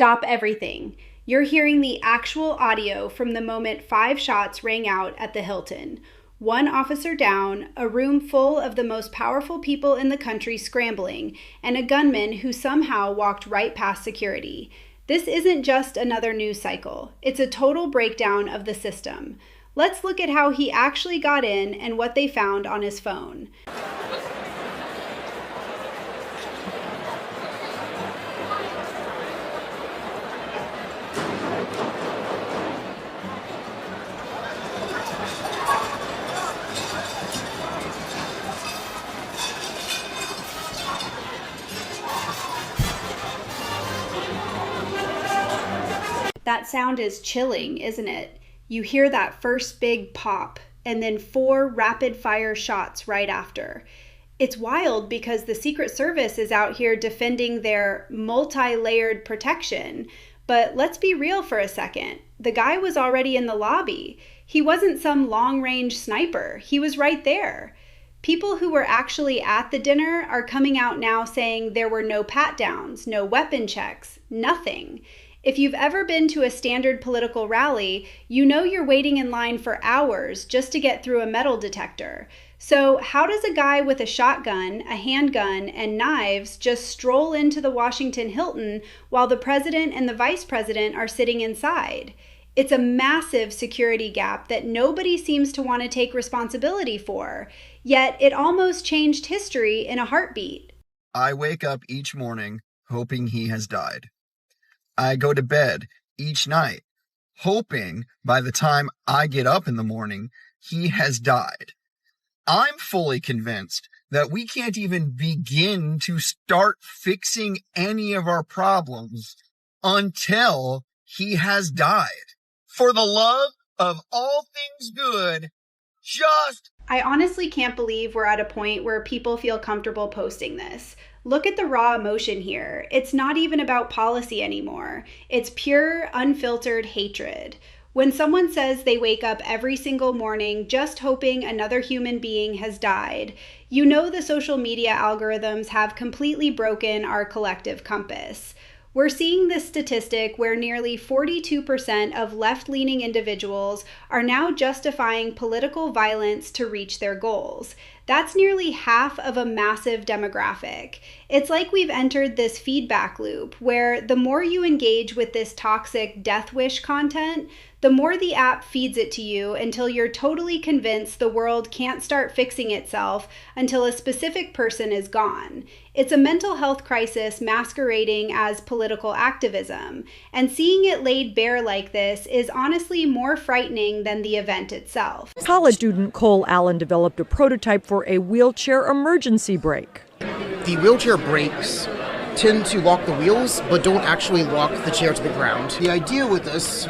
Stop everything. You're hearing the actual audio from the moment 5 shots rang out at the Hilton. 1 officer down, a room full of the most powerful people in the country scrambling, and a gunman who somehow walked right past security. This isn't just another news cycle. It's a total breakdown of the system. Let's look at how he actually got in and what they found on his phone. That sound is chilling, isn't it? You hear that first big pop, and then 4 rapid-fire shots right after. It's wild because the Secret Service is out here defending their multi-layered protection. But let's be real for a second. The guy was already in the lobby. He wasn't some long-range sniper. He was right there. People who were actually at the dinner are coming out now saying there were no pat-downs, no weapon checks, nothing. If you've ever been to a standard political rally, you know you're waiting in line for hours just to get through a metal detector. So how does a guy with a shotgun, a handgun, and knives just stroll into the Washington Hilton while the president and the vice president are sitting inside? It's a massive security gap that nobody seems to want to take responsibility for, yet it almost changed history in a heartbeat. I wake up each morning hoping he has died. I go to bed each night, hoping by the time I get up in the morning, he has died. I'm fully convinced that we can't even begin to start fixing any of our problems until he has died. For the love of all things good, I honestly can't believe we're at a point where people feel comfortable posting this. Look at the raw emotion here. It's not even about policy anymore. It's pure, unfiltered hatred. When someone says they wake up every single morning just hoping another human being has died, you know the social media algorithms have completely broken our collective compass. We're seeing this statistic where nearly 42% of left-leaning individuals are now justifying political violence to reach their goals. That's nearly half of a massive demographic. It's like we've entered this feedback loop where the more you engage with this toxic death wish content, the more the app feeds it to you until you're totally convinced the world can't start fixing itself until a specific person is gone. It's a mental health crisis masquerading as political activism, and seeing it laid bare like this is honestly more frightening than the event itself. College student Cole Allen developed a prototype for a wheelchair emergency brake. The wheelchair brakes tend to lock the wheels, but don't actually lock the chair to the ground. The idea with this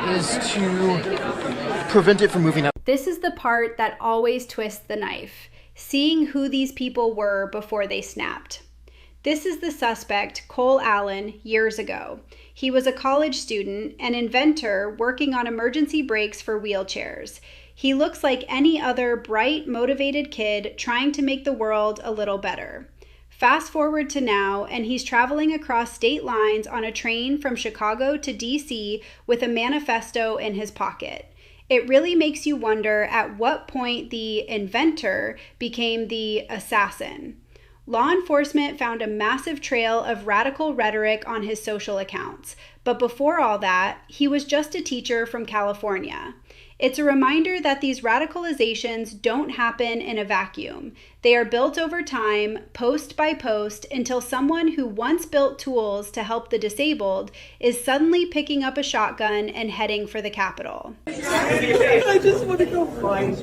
is to prevent it from moving up. This is the part that always twists the knife, seeing who these people were before they snapped. This is the suspect, Cole Allen, years ago. He was a college student, an inventor working on emergency brakes for wheelchairs. He looks like any other bright, motivated kid trying to make the world a little better. Fast forward to now, and he's traveling across state lines on a train from Chicago to DC with a manifesto in his pocket. It really makes you wonder at what point the inventor became the assassin. Law enforcement found a massive trail of radical rhetoric on his social accounts, but before all that, he was just a teacher from California. It's a reminder that these radicalizations don't happen in a vacuum. They are built over time, post by post, until someone who once built tools to help the disabled is suddenly picking up a shotgun and heading for the Capitol. I just want to go find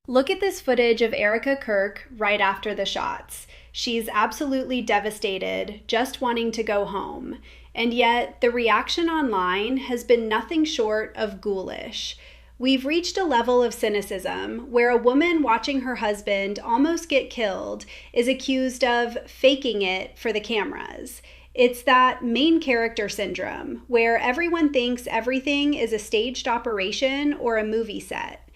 Look at this footage of Erica Kirk right after the shots. She's absolutely devastated, just wanting to go home. And yet, the reaction online has been nothing short of ghoulish. We've reached a level of cynicism where a woman watching her husband almost get killed is accused of faking it for the cameras. It's that main character syndrome where everyone thinks everything is a staged operation or a movie set.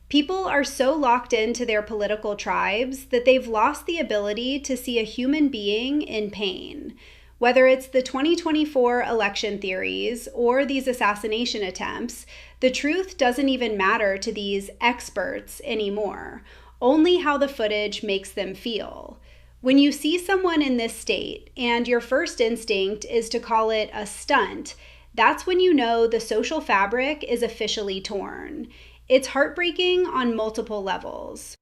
People are so locked into their political tribes that they've lost the ability to see a human being in pain. Whether it's the 2024 election theories or these assassination attempts, the truth doesn't even matter to these experts anymore, only how the footage makes them feel. When you see someone in this state and your first instinct is to call it a stunt, that's when you know the social fabric is officially torn. It's heartbreaking on multiple levels.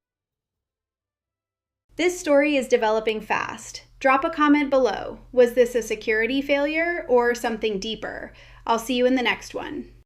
This story is developing fast. Drop a comment below. Was this a security failure or something deeper? I'll see you in the next one.